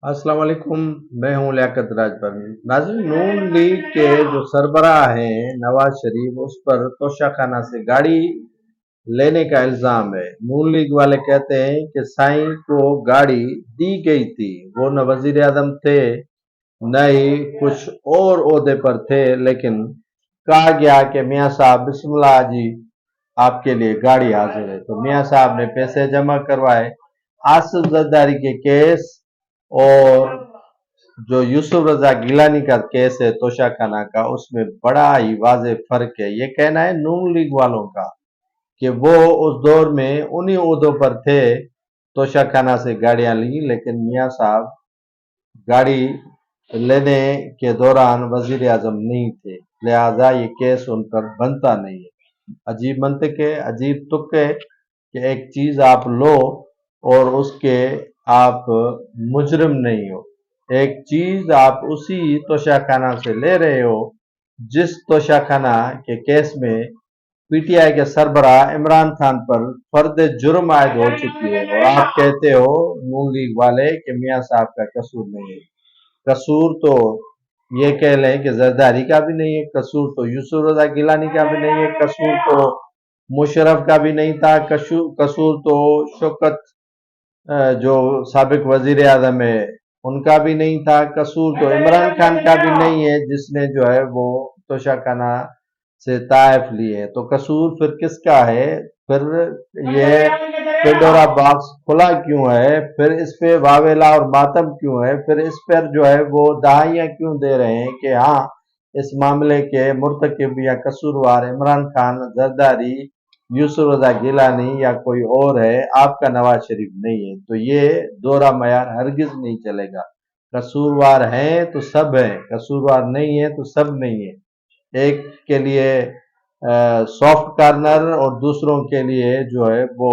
अस्सलाम वालेकुम। मैं हूं लियाकत राजभर। नाज़रीन, नून लीग के जो सरबराह हैं नवाज शरीफ, उस पर तोशाखाना से गाड़ी लेने का इल्जाम है। नून लीग वाले कहते हैं कि साईं को गाड़ी दी गई थी, वो न वजीर आजम थे न ही कुछ और ओहदे पर थे, लेकिन कहा गया कि मियाँ साहब बिस्मिल्लाह जी, आपके लिए गाड़ी हाजिर है। तो मियाँ साहब ने पैसे जमा करवाए। आसिफ जरदारी के केस और जो यूसुफ रजा गिलानी का केस है तोशाखाना का, उसमें बड़ा ही वाज़ेह फर्क है। ये कहना है नून लीग वालों का कि वो उस दौर में उन्हीं ओहदों पर थे, तोशाखाना से गाड़ियां ली, लेकिन मियाँ साहब गाड़ी लेने के दौरान वजीर आजम नहीं थे, लिहाजा ये केस उन पर बनता नहीं है। अजीब मंतिक है, अजीब तुक है कि एक चीज आप लो और उसके आप मुजरिम नहीं हो। एक चीज आप उसी तोशाखाना से ले रहे हो जिस तोशाखाना के केस में पीटीआई के सरबराह इमरान खान पर फर्द जुर्म आयद हो चुकी है, और आप कहते हो नून लीग वाले कि मियाँ साहब का कसूर नहीं है। कसूर तो ये कह लें कि जरदारी का भी नहीं है, कसूर तो यूसुफ रजा गिलानी का भी नहीं है, कसूर तो मुशर्रफ का भी नहीं था, कसूर तो शौकत जो साबिक वजीर आजम है उनका भी नहीं था, कसूर तो इमरान खान का भी नहीं है जिसने जो है वो तोशाखाना से ताइफ लिए। तो कसूर फिर किसका है? फिर ये पेंडोरा बॉक्स खुला क्यों है? फिर इस पे वावेला और मातम क्यों है? फिर इस पर जो है वो दहाइयां क्यों दे रहे हैं कि हाँ, इस मामले के मुर्तकिब या कसूरवार इमरान खान, जरदारी, यूसुफ रजा गिलानी या कोई और है, आपका नवाज शरीफ नहीं है। तो ये दोहरा मयार हरगिज नहीं चलेगा। कसूरवार हैं तो सब हैं, कसूरवार नहीं है तो सब नहीं है। एक के लिए सॉफ्ट कार्नर और दूसरों के लिए जो है वो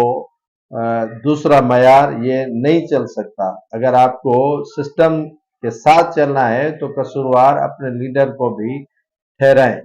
दूसरा मयार, ये नहीं चल सकता। अगर आपको सिस्टम के साथ चलना है तो कसूरवार अपने लीडर को भी ठहराएं।